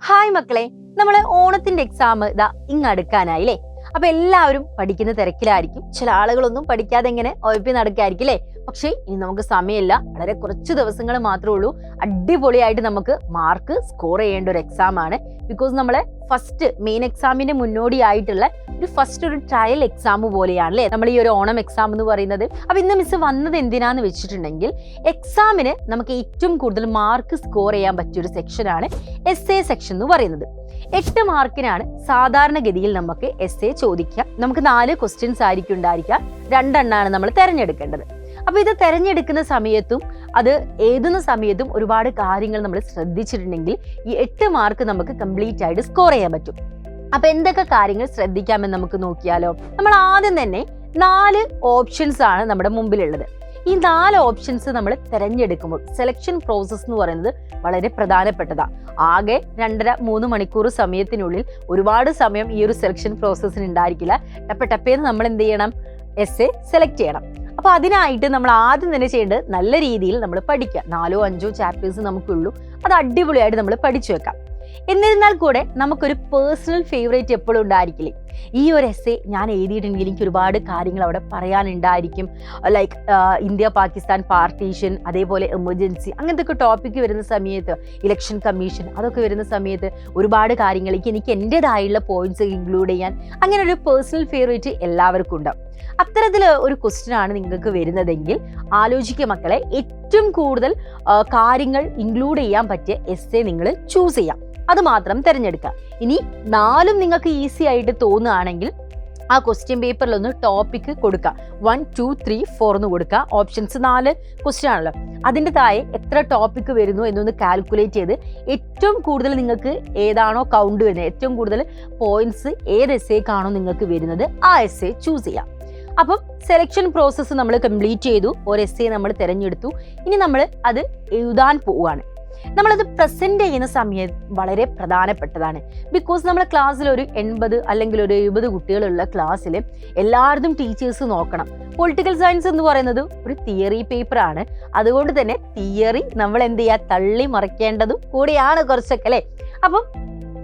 Hi മക്കളെ, നമ്മള് ഓണത്തിന്റെ എക്സാം ഇതാ അടുക്കാനായില്ലേ. അപ്പൊ എല്ലാവരും പഠിക്കുന്ന തിരക്കിലായിരിക്കും. ചില ആളുകളൊന്നും പഠിക്കാതെ ഇങ്ങനെ ഒഴപ്പി നടക്കായിരിക്കും അല്ലേ. പക്ഷെ ഇനി നമുക്ക് സമയമില്ല, വളരെ കുറച്ച് ദിവസങ്ങൾ മാത്രമേ ഉള്ളൂ. അടിപൊളിയായിട്ട് നമുക്ക് മാർക്ക് സ്കോർ ചെയ്യേണ്ട ഒരു എക്സാം ആണ്. ബിക്കോസ് നമ്മളെ ഫസ്റ്റ് മെയിൻ എക്സാമിന്റെ മുന്നോടിയായിട്ടുള്ള ഒരു ട്രയൽ എക്സാം പോലെയാണ് അല്ലേ നമ്മൾ ഈ ഒരു ഓണം എക്സാം എന്ന് പറയുന്നത്. അപ്പൊ ഇന്ന് മിസ് വന്നത് എന്തിനാന്ന് വെച്ചിട്ടുണ്ടെങ്കിൽ, എക്സാമിന് നമുക്ക് ഏറ്റവും കൂടുതൽ മാർക്ക് സ്കോർ ചെയ്യാൻ പറ്റിയ ഒരു സെക്ഷനാണ് എസ് എ സെക്ഷൻ എന്ന് പറയുന്നത്. 8 മാർക്കിനാണ് സാധാരണഗതിയിൽ നമുക്ക് എസ് എ ചോദിക്കുക. നമുക്ക് 4 ക്വസ്റ്റ്യൻസ് ആയിരിക്കും ഉണ്ടായിരിക്കുക. 2 എണ്ണമാണ് നമ്മൾ തിരഞ്ഞെടുക്കേണ്ടത്. അപ്പൊ ഇത് തിരഞ്ഞെടുക്കുന്ന സമയത്തും അത് എഴുതുന്ന സമയത്തും ഒരുപാട് കാര്യങ്ങൾ നമ്മൾ ശ്രദ്ധിച്ചിട്ടുണ്ടെങ്കിൽ ഈ 8 മാർക്ക് നമുക്ക് കംപ്ലീറ്റ് ആയിട്ട് സ്കോർ ചെയ്യാൻ പറ്റും. അപ്പൊ എന്തൊക്കെ കാര്യങ്ങൾ ശ്രദ്ധിക്കാമെന്ന് നമുക്ക് നോക്കിയാലോ. നമ്മൾ ആദ്യം തന്നെ 4 ഓപ്ഷൻസ് ആണ് നമ്മുടെ മുമ്പിലുള്ളത്. ഈ 4 ഓപ്ഷൻസ് നമ്മൾ തിരഞ്ഞെടുക്കുമ്പോൾ സെലക്ഷൻ പ്രോസസ് എന്ന് പറയുന്നത് വളരെ പ്രധാനപ്പെട്ടതാണ്. ആകെ 2.5-3 മണിക്കൂർ സമയത്തിനുള്ളിൽ ഒരുപാട് സമയം ഈ ഒരു സെലക്ഷൻ പ്രോസസ്സിന് ഉണ്ടായിരിക്കില്ല. ടപ്പേന്ന് നമ്മൾ എന്ത് ചെയ്യണം, എസ് എ സെലക്ട് ചെയ്യണം. അപ്പൊ അതിനായിട്ട് നമ്മൾ ആദ്യം തന്നെ ചെയ്യേണ്ടത് നല്ല രീതിയിൽ നമ്മൾ പഠിക്കുക. 4-5 ചാപ്റ്റേഴ്സ് നമുക്കുള്ളൂ, അത് അടിപൊളിയായിട്ട് നമ്മൾ പഠിച്ചു വെക്കാം. എന്നിരുന്നാൽ കൂടെ നമുക്കൊരു പേഴ്സണൽ ഫേവറേറ്റ് എപ്പോഴും ഉണ്ടായിരിക്കില്ലേ. ഈ ഒരു എസ് എ ഞാൻ എഴുതിയിട്ടുണ്ടെങ്കിൽ എനിക്ക് ഒരുപാട് കാര്യങ്ങൾ അവിടെ പറയാനുണ്ടായിരിക്കും. ലൈക്ക് ഇന്ത്യ പാകിസ്ഥാൻ പാർട്ടീഷൻ, അതേപോലെ എമർജൻസി, അങ്ങനത്തെ ഒക്കെ ടോപ്പിക്ക് വരുന്ന സമയത്ത്, ഇലക്ഷൻ കമ്മീഷൻ, അതൊക്കെ വരുന്ന സമയത്ത് ഒരുപാട് കാര്യങ്ങളിലേക്ക് എനിക്ക് എൻ്റെതായുള്ള പോയിന്റ്സ് ഇൻക്ലൂഡ് ചെയ്യാൻ, അങ്ങനെ ഒരു പേഴ്സണൽ ഫേവറേറ്റ് എല്ലാവർക്കും ഉണ്ടാവും. അത്തരത്തിൽ ഒരു ക്വസ്റ്റ്യൻ ആണ് നിങ്ങൾക്ക് വരുന്നതെങ്കിൽ ആലോചിക്കുക മക്കളെ, ഏറ്റവും കൂടുതൽ കാര്യങ്ങൾ ഇൻക്ലൂഡ് ചെയ്യാൻ പറ്റിയ എസ് എ നിങ്ങൾ ചൂസ് ചെയ്യാം. അത് മാത്രം തിരഞ്ഞെടുക്കുക. ഇനി 4 നിങ്ങൾക്ക് ഈസി ആയിട്ട് തോന്നുകയാണെങ്കിൽ ആ ക്വസ്റ്റ്യൻ പേപ്പറിൽ ഒന്ന് ടോപ്പിക്ക് കൊടുക്കുക. 1, 2, 3, 4 എന്ന് കൊടുക്കുക. ഓപ്ഷൻസ് 4 ക്വസ്റ്റ്യൻ ആണല്ലോ, അതിൻ്റെ താഴെ എത്ര ടോപ്പിക്ക് വരുന്നു എന്നൊന്ന് കാൽക്കുലേറ്റ് ചെയ്ത് ഏറ്റവും കൂടുതൽ നിങ്ങൾക്ക് ഏതാണോ കൗണ്ട് വരുന്നത്, ഏറ്റവും കൂടുതൽ പോയിന്റ്സ് ഏത് എസ് എക്കാണോ നിങ്ങൾക്ക് വരുന്നത് ആ എസ് എ ചൂസ് ചെയ്യാം. അപ്പം സെലക്ഷൻ പ്രോസസ്സ് നമ്മൾ കംപ്ലീറ്റ് ചെയ്തു. ഒരു എസ് എ നമ്മൾ തിരഞ്ഞെടുത്തു. ഇനി നമ്മൾ അത് എഴുതാൻ പോവുകയാണ്. നമ്മളത് പ്രസന്റ് ചെയ്യുന്ന സമയം വളരെ പ്രധാനപ്പെട്ടതാണ്. ബിക്കോസ് നമ്മുടെ ക്ലാസ്സിൽ ഒരു 80 അല്ലെങ്കിൽ ഒരു 70 കുട്ടികളുള്ള ക്ലാസ്സിൽ എല്ലാവരും ടീച്ചേഴ്സ് നോക്കണം. പൊളിറ്റിക്കൽ സയൻസ് എന്ന് പറയുന്നത് ഒരു തിയറി പേപ്പറാണ്. അതുകൊണ്ട് തന്നെ തിയറി നമ്മൾ എന്ത് ചെയ്യുക, തള്ളി മറിക്കേണ്ടതും കൂടിയാണ് കുറച്ചൊക്കെ അല്ലേ. അപ്പം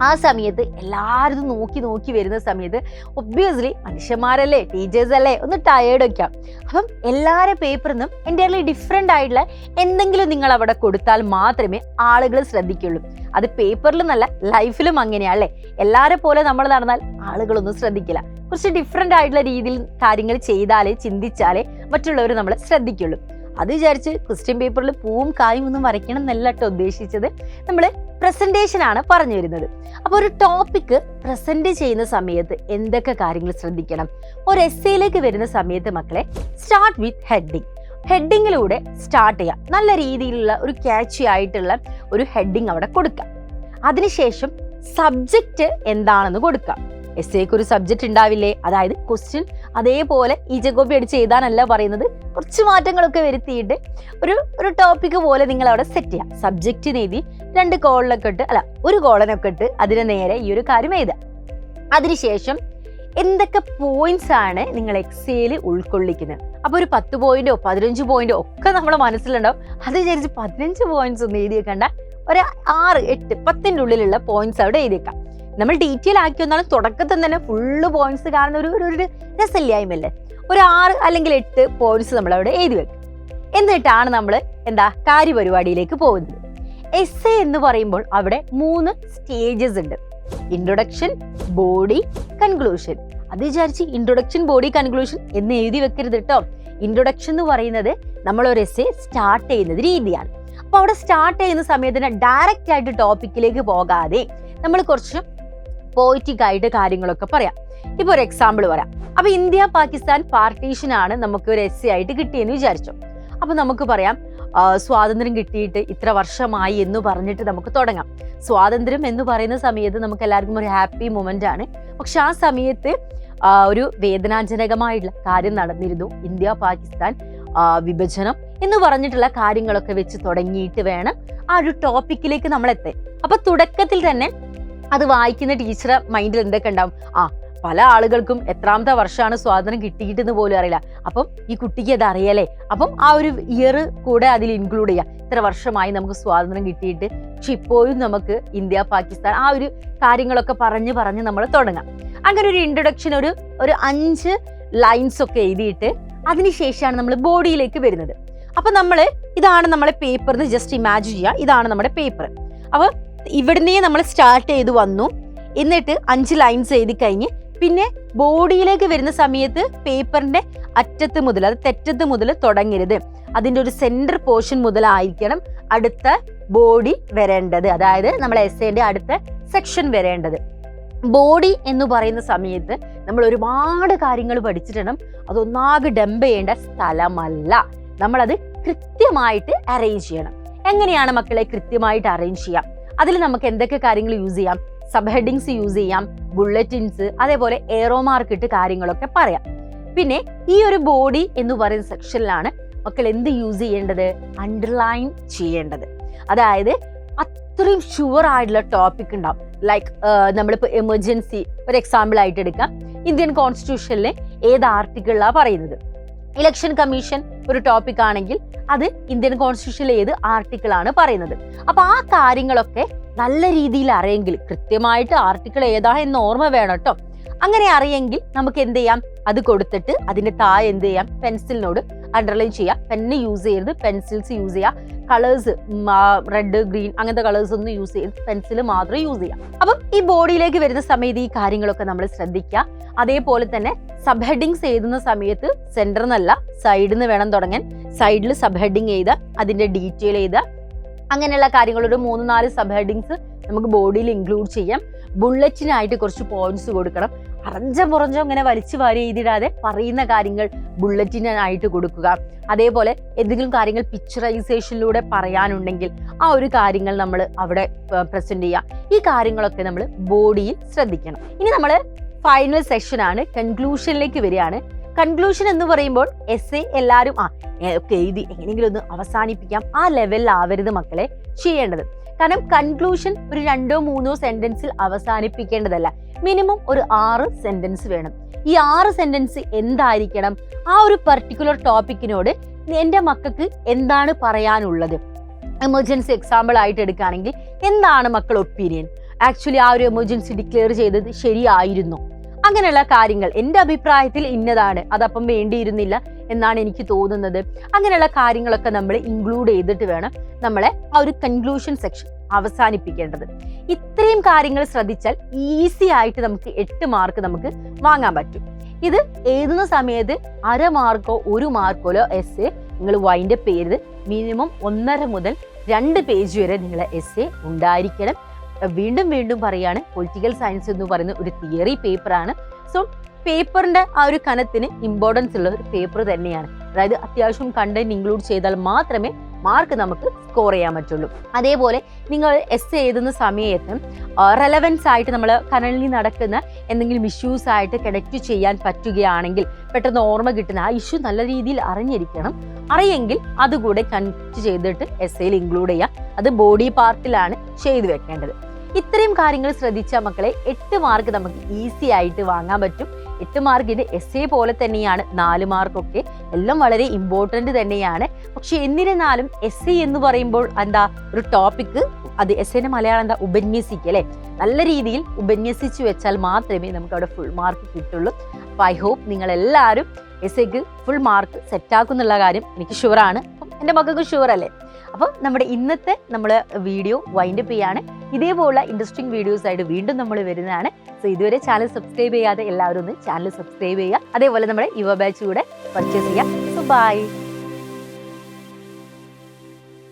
ആ സമയത്ത് എല്ലാവരും നോക്കി വരുന്ന സമയത്ത് ഒബ്വിയസ്ലി മനുഷ്യന്മാരല്ലേ, ടീച്ചേഴ്സ് അല്ലേ, ഒന്ന് ടയേർഡ് വയ്ക്കാം. അപ്പം എല്ലാവരുടെ പേപ്പറിൽ നിന്നും എൻ്റയർലി ഡിഫറെൻ്റ് ആയിട്ടുള്ള എന്തെങ്കിലും നിങ്ങൾ അവിടെ കൊടുത്താൽ മാത്രമേ ആളുകൾ ശ്രദ്ധിക്കുള്ളൂ. അത് പേപ്പറിൽ നല്ല ലൈഫിലും അങ്ങനെയാണല്ലേ. എല്ലാവരെ പോലെ നമ്മൾ നടന്നാൽ ആളുകളൊന്നും ശ്രദ്ധിക്കില്ല. കുറച്ച് ഡിഫറെൻ്റ് ആയിട്ടുള്ള രീതിയിൽ കാര്യങ്ങൾ ചെയ്താലേ, ചിന്തിച്ചാലേ മറ്റുള്ളവർ നമ്മളെ ശ്രദ്ധിക്കുള്ളൂ. അത് വിചാരിച്ച് ക്വസ്റ്റ്യൻ പേപ്പറിൽ പൂവും കായും ഒന്നും വരയ്ക്കണം എന്നല്ല കേട്ടോ ഉദ്ദേശിച്ചത്. നമ്മൾ പ്രസന്റേഷൻ ആണ് പറഞ്ഞു വരുന്നത്. അപ്പോൾ ഒരു ടോപ്പിക്ക് പ്രസന്റ് ചെയ്യുന്ന സമയത്ത് എന്തൊക്കെ കാര്യങ്ങൾ ശ്രദ്ധിക്കണം. ഒരു എസ്സേയിലേക്ക് വരുന്ന സമയത്ത് മക്കളെ, സ്റ്റാർട്ട് വിത്ത് ഹെഡിങ്. ഹെഡിങ്ങിലൂടെ സ്റ്റാർട്ട് ചെയ്യാം. നല്ല രീതിയിലുള്ള ഒരു ക്യാച്ചി ആയിട്ടുള്ള ഒരു ഹെഡിങ് അവിടെ കൊടുക്കാം. അതിനുശേഷം സബ്ജക്റ്റ് എന്താണെന്ന് കൊടുക്കാം. എസ്സേക്ക് ഒരു സബ്ജക്റ്റ് ഉണ്ടാവില്ലേ, അതായത് ക്വസ്റ്റ്യൻ അതേപോലെ ഈജകോപ്പി അടിച്ച് എഴുതാനല്ല പറയുന്നത്. കുറച്ച് മാറ്റങ്ങളൊക്കെ വരുത്തിയിട്ട് ഒരു ടോപ്പിക്ക് പോലെ നിങ്ങൾ അവിടെ സെറ്റ് ചെയ്യാം. സബ്ജക്റ്റിന് എഴുതി 2 കോളനൊക്കെ ഇട്ട്, അല്ല 1 കോളനൊക്കെ ഇട്ട് അതിന് നേരെ ഈ ഒരു കാര്യം എഴുതാം. അതിനുശേഷം എന്തൊക്കെ പോയിന്റ്സ് ആണ് നിങ്ങൾ എക്സേയിൽ ഉൾക്കൊള്ളിക്കുന്നത്. അപ്പോൾ ഒരു 10 പോയിന്റോ 15 പോയിന്റോ ഒക്കെ നമ്മുടെ മനസ്സിലുണ്ടാവും. അത് വിചാരിച്ച് 15 പോയിന്റ്സ് ഒന്നും എഴുതി വെക്കണ്ട. ഒരു 6, 8, 10ൻ്റെ ഉള്ളിലുള്ള പോയിന്റ്സ് അവിടെ എഴുതി വെക്കാം. നമ്മൾ ഡീറ്റെയിൽ ആക്കി വന്നാലും തുടക്കത്തിൽ തന്നെ ഫുള്ള് പോയിന്റ്സ് കാണുന്ന ഒരു രസമില്ലായ്മല്ലേ. ഒരു 6 അല്ലെങ്കിൽ 8 പോയിന്റ്സ് നമ്മളവിടെ എഴുതി വെക്കും. എന്നിട്ടാണ് നമ്മൾ കാര്യപരിപാടിയിലേക്ക് പോകുന്നത്. എസ്സേ എന്ന് പറയുമ്പോൾ അവിടെ 3 സ്റ്റേജസ് ഉണ്ട്. Introduction, body, conclusion. അത് വിചാരിച്ച് ഇൻട്രൊഡക്ഷൻ, ബോഡി, കൺക്ലൂഷൻ എന്ന് എഴുതി വെക്കരുത് കേട്ടോ. ഇൻട്രൊഡക്ഷൻ എന്ന് പറയുന്നത് നമ്മളൊരു എസ്സേ സ്റ്റാർട്ട് ചെയ്യുന്നത് രീതിയാണ്. അപ്പോൾ അവിടെ സ്റ്റാർട്ട് ചെയ്യുന്ന സമയത്തിന് ഡയറക്റ്റ് ആയിട്ട് ടോപ്പിക്കിലേക്ക് പോകാതെ നമ്മൾ കുറച്ച് പോയിറ്റിക് ആയിട്ട് കാര്യങ്ങളൊക്കെ പറയാം. ഇപ്പൊ ഒരു എക്സാമ്പിൾ പറയാം. അപ്പൊ ഇന്ത്യ പാകിസ്ഥാൻ പാർട്ടീഷൻ ആണ് നമുക്ക് ഒരു എസ്സേ ആയിട്ട് കിട്ടിയെന്ന് വിചാരിച്ചു. അപ്പൊ നമുക്ക് പറയാം, സ്വാതന്ത്ര്യം കിട്ടിയിട്ട് ഇത്ര വർഷമായി എന്ന് പറഞ്ഞിട്ട് നമുക്ക് തുടങ്ങാം. സ്വാതന്ത്ര്യം എന്ന് പറയുന്ന സമയത്ത് നമുക്ക് എല്ലാവർക്കും ഒരു ഹാപ്പി മൊമെന്റ് ആണ്. പക്ഷെ ആ സമയത്ത് ഒരു വേദനാജനകമായിട്ടുള്ള കാര്യം നടന്നിരുന്നു. ഇന്ത്യ പാകിസ്ഥാൻ വിഭജനം എന്ന് പറഞ്ഞിട്ടുള്ള കാര്യങ്ങളൊക്കെ വെച്ച് തുടങ്ങിയിട്ട് വേണം ആ ഒരു ടോപ്പിക്കിലേക്ക് നമ്മൾ എത്താൻ. അപ്പൊ തുടക്കത്തിൽ തന്നെ അത് വായിക്കുന്ന ടീച്ചറെ മൈൻഡിൽ എന്തൊക്കെ ഉണ്ടാവും, പല ആളുകൾക്കും എത്രാമത്തെ വർഷമാണ് സ്വാതന്ത്ര്യം കിട്ടിയിട്ടെന്ന് പോലും അറിയില്ല. അപ്പം ഈ കുട്ടിക്ക് അത് അറിയാലേ, അപ്പം ആ ഒരു ഇയർ കൂടെ അതിൽ ഇൻക്ലൂഡ് ചെയ്യാം. ഇത്ര വർഷമായി നമുക്ക് സ്വാതന്ത്ര്യം കിട്ടിയിട്ട്, പക്ഷെ ഇപ്പോഴും നമുക്ക് ഇന്ത്യ പാകിസ്ഥാൻ ആ ഒരു കാര്യങ്ങളൊക്കെ പറഞ്ഞ് നമ്മൾ തുടങ്ങാം. അങ്ങനെ ഒരു ഇൻട്രൊഡക്ഷൻ ഒരു 5 ലൈൻസ് ഒക്കെ എഴുതിയിട്ട് അതിനുശേഷമാണ് നമ്മൾ ബോഡിയിലേക്ക് വരുന്നത്. അപ്പൊ നമ്മൾ ഇതാണ് നമ്മളെ പേപ്പറിന് ജസ്റ്റ് ഇമാജിൻ ചെയ്യുക, ഇതാണ് നമ്മുടെ പേപ്പർ. അപ്പൊ ഇവിടുന്നേ നമ്മൾ സ്റ്റാർട്ട് ചെയ്ത് വന്നു, എന്നിട്ട് 5 ലൈൻസ് എഴുതി കഴിഞ്ഞ് പിന്നെ ബോഡിയിലേക്ക് വരുന്ന സമയത്ത് പേപ്പറിന്റെ അറ്റത്ത് മുതൽ, അത് തെറ്റത്ത് മുതൽ തുടങ്ങരുത്. അതിന്റെ ഒരു സെന്റർ പോർഷൻ മുതലായിരിക്കണം അടുത്ത ബോഡി വരേണ്ടത്, അതായത് നമ്മുടെ എസ്സേന്റെ അടുത്ത സെക്ഷൻ വരേണ്ടത്. ബോഡി എന്ന് പറയുന്ന സമയത്ത് നമ്മൾ ഒരുപാട് കാര്യങ്ങൾ പഠിച്ചിട്ടുണ്ട്. അതൊന്നാകെ ഡംപ് ചെയ്യേണ്ട സ്ഥലമല്ല, നമ്മളത് കൃത്യമായിട്ട് അറേഞ്ച് ചെയ്യണം. എങ്ങനെയാണ് മക്കളെ കൃത്യമായിട്ട് അറേഞ്ച് ചെയ്യാം? അതിൽ നമുക്ക് എന്തൊക്കെ കാര്യങ്ങൾ യൂസ് ചെയ്യാം? സബ് ഹെഡിങ്സ് യൂസ് ചെയ്യാം, ബുള്ളറ്റിൻസ്, അതേപോലെ എയറോ മാർക്ക് ഇട്ട് കാര്യങ്ങളൊക്കെ പറയാം. പിന്നെ ഈ ഒരു ബോഡി എന്ന് പറയുന്ന സെക്ഷനിലാണ് മക്കൾ എന്ത് യൂസ് ചെയ്യേണ്ടത്? അണ്ടർലൈൻ ചെയ്യേണ്ടത്. അതായത് അത്രയും ഷുവർ ആയിട്ടുള്ള ടോപ്പിക് ഉണ്ടാവും. ലൈക്ക് നമ്മളിപ്പോൾ എമർജൻസി ഒരു എക്സാമ്പിൾ ആയിട്ട് എടുക്കാം. ഇന്ത്യൻ കോൺസ്റ്റിറ്റ്യൂഷനിലെ ഏത് ആർട്ടിക്കിളാണ് പറയുന്നത്? ഇലക്ഷൻ കമ്മീഷൻ ഒരു ടോപ്പിക് ആണെങ്കിൽ അത് ഇന്ത്യൻ കോൺസ്റ്റിറ്റ്യൂഷനിലെ ഏത് ആർട്ടിക്കിൾ ആണ് പറയുന്നത്. അപ്പൊ ആ കാര്യങ്ങളൊക്കെ നല്ല രീതിയിൽ അറിയെങ്കിൽ, കൃത്യമായിട്ട് ആർട്ടിക്കിൾ ഏതാ എന്ന് ഓർമ്മ വേണം കേട്ടോ. അങ്ങനെ അറിയെങ്കിൽ നമുക്ക് എന്ത് ചെയ്യാം? അത് കൊടുത്തിട്ട് അതിന്റെ താഴെ എന്ത് ചെയ്യാം? പെൻസിലിനോട് അണ്ടർലൈൻ ചെയ്യാം. പെന്ന് യൂസ് ചെയ്യരുത്, പെൻസിൽസ് യൂസ് ചെയ്യാം. കളേഴ്സ് റെഡ്, ഗ്രീൻ അങ്ങനത്തെ കളേഴ്സ് ഒന്നും യൂസ് ചെയ്ത് പെൻസിൽ മാത്രം യൂസ് ചെയ്യാം. അപ്പം ഈ ബോഡിയിലേക്ക് വരുന്ന സമയത്ത് ഈ കാര്യങ്ങളൊക്കെ നമ്മൾ ശ്രദ്ധിക്കുക. അതേപോലെ തന്നെ സബ് ഹെഡിങ്സ് എഴുതുന്ന സമയത്ത് സെന്റർ എന്നല്ല, സൈഡിൽ നിന്ന് വേണം തുടങ്ങാൻ. സൈഡിൽ സബ് ഹെഡിങ് എഴുതുക, അതിന്റെ ഡീറ്റെയിൽ എഴുതുക. അങ്ങനെയുള്ള കാര്യങ്ങൾ ഒരു 3-4 സബ് ഹെഡിങ്സ് നമുക്ക് ബോഡിയിൽ ഇൻക്ലൂഡ് ചെയ്യാം. ബുള്ളറ്റിനായിട്ട് കുറച്ച് പോയിന്റ്സ് കൊടുക്കണം. അറഞ്ചം ഇങ്ങനെ വലിച്ചു വാരി എഴുതിടാതെ പറയുന്ന കാര്യങ്ങൾ ബുള്ളറ്റിനായിട്ട് കൊടുക്കുക. അതേപോലെ എന്തെങ്കിലും കാര്യങ്ങൾ പിക്ചറൈസേഷനിലൂടെ പറയാനുണ്ടെങ്കിൽ ആ ഒരു കാര്യങ്ങൾ നമ്മൾ അവിടെ പ്രസന്റ് ചെയ്യുക. ഈ കാര്യങ്ങളൊക്കെ നമ്മൾ ബോഡിയിൽ ശ്രദ്ധിക്കണം. ഇനി നമ്മൾ ഫൈനൽ സെക്ഷൻ ആണ്, കൺക്ലൂഷനിലേക്ക് വരികയാണ്. കൺക്ലൂഷൻ എന്ന് പറയുമ്പോൾ എസ്സേ എല്ലാവരും ഒക്കെ എഴുതി എങ്ങനെയെങ്കിലും ഒന്ന് അവസാനിപ്പിക്കാം, ആ ലെവലിലാവരുത് മക്കളെ ചെയ്യേണ്ടത്. കാരണം കൺക്ലൂഷൻ ഒരു 2-3 സെന്റൻസിൽ അവസാനിപ്പിക്കേണ്ടതല്ല, മിനിമം ഒരു 6 സെന്റൻസ് വേണം. ഈ 6 സെന്റൻസ് എന്തായിരിക്കണം? ആ ഒരു പർട്ടിക്കുലർ ടോപ്പിക്കിനോട് എൻ്റെ മക്കൾക്ക് എന്താണ് പറയാനുള്ളത്? എമർജൻസി എക്സാമ്പിൾ ആയിട്ട് എടുക്കുകയാണെങ്കിൽ എന്താണ് മക്കൾ ഒപ്പീനിയൻ? ആക്ച്വലി ആ ഒരു എമർജൻസി ഡിക്ലെയർ ചെയ്തത് ശരിയായിരുന്നോ? അങ്ങനെയുള്ള കാര്യങ്ങൾ എൻ്റെ അഭിപ്രായത്തിൽ ഇന്നതാണ്, അതപ്പം വേണ്ടിയിരുന്നില്ല എന്നാണ് എനിക്ക് തോന്നുന്നത്. അങ്ങനെയുള്ള കാര്യങ്ങളൊക്കെ നമ്മൾ ഇൻക്ലൂഡ് ചെയ്തിട്ട് വേണം നമ്മളെ ആ ഒരു കൺക്ലൂഷൻ സെക്ഷൻ അവസാനിപ്പിക്കേണ്ടത്. ഇത്രയും കാര്യങ്ങൾ ശ്രദ്ധിച്ചാൽ ഈസി ആയിട്ട് നമുക്ക് 8 മാർക്ക് നമുക്ക് വാങ്ങാൻ പറ്റും. ഇത് എഴുതുന്ന സമയത്ത് 1/2 മാർക്കോ 1 മാർക്കോലോ എസ്സേ നിങ്ങൾ വൈൻഡപ്പ് ചെയ്യരുത്. മിനിമം 1.5 മുതൽ 2 പേജ് വരെ നിങ്ങളെ എസ്സേ ഉണ്ടായിരിക്കണം. വീണ്ടും പറയാണ്, പൊളിറ്റിക്കൽ സയൻസ് എന്ന് പറയുന്ന ഒരു തിയറി പേപ്പറാണ്. സോ പേപ്പറിന്റെ ആ ഒരു കനത്തിന് ഇമ്പോർട്ടൻസ് ഉള്ള ഒരു പേപ്പർ തന്നെയാണ്. അതായത് അത്യാവശ്യം കണ്ടന്റ് ഇൻക്ലൂഡ് ചെയ്താൽ മാത്രമേ മാർക്ക് നമുക്ക് സ്കോർ ചെയ്യാൻ പറ്റുള്ളൂ. അതേപോലെ നിങ്ങൾ എസ്സേ എഴുതുന്ന സമയത്ത് റെലവൻസ് ആയിട്ട് നമ്മൾ കറന്റ്ലി നടക്കുന്ന എന്തെങ്കിലും ഇഷ്യൂസ് ആയിട്ട് കണക്ട് ചെയ്യാൻ പറ്റുകയാണെങ്കിൽ പെട്ടെന്ന് ഓർമ്മ കിട്ടുന്ന ആ ഇഷ്യൂ നല്ല രീതിയിൽ അറിയെങ്കിൽ അതുകൂടെ കണക്ട് ചെയ്തിട്ട് എസ്സേയിൽ ഇൻക്ലൂഡ് ചെയ്യാം. അത് ബോഡി പാർട്ടിലാണ് ചെയ്തു വെക്കേണ്ടത്. ഇത്രയും കാര്യങ്ങൾ ശ്രദ്ധിച്ച മക്കളെ 8 മാർക്ക് നമുക്ക് ഈസി ആയിട്ട് വാങ്ങാൻ പറ്റും. 8 മാർക്കിന്റെ എസ്സേ പോലെ തന്നെയാണ് 4 മാർക്കൊക്കെ, എല്ലാം വളരെ ഇമ്പോർട്ടന്റ് തന്നെയാണ്. പക്ഷെ എന്നിരുന്നാലും എസ്സേ എന്ന് പറയുമ്പോൾ എന്താ ഒരു ടോപ്പിക്ക്, അത് എസ്സേന്റെ മലയാളം എന്താ? ഉപന്യസിക്കുക അല്ലെ? നല്ല രീതിയിൽ ഉപന്യസിച്ചു വെച്ചാൽ മാത്രമേ നമുക്ക് അവിടെ ഫുൾ മാർക്ക് കിട്ടുള്ളൂ. അപ്പൊ ഐ ഹോപ്പ് നിങ്ങൾ എല്ലാവരും എസ്സേക്ക് ഫുൾ മാർക്ക് സെറ്റാക്കുന്നുള്ള കാര്യം എനിക്ക് ഷുവറാണ്. അപ്പം എൻ്റെ മക്കൾക്ക് ഷുവർ അല്ലേ? അപ്പം നമ്മുടെ ഇന്നത്തെ വീഡിയോ വൈൻഡപ്പ് ചെയ്യാണ്. ഇതേപോലുള്ള ഇൻട്രസ്റ്റിംഗ് വീഡിയോസ് ആയിട്ട് വീണ്ടും നമ്മൾ വരുന്നതാണ്. സോ ഇതുവരെ ചാനൽ സബ്സ്ക്രൈബ് ചെയ്യാതെ എല്ലാവരും ഒന്ന് ചാനൽ സബ്സ്ക്രൈബ് ചെയ്യുക. അതേപോലെ നമ്മുടെ യുവ ബാച്ച് കൂടെ പർച്ചേസ് ചെയ്യുക. So by.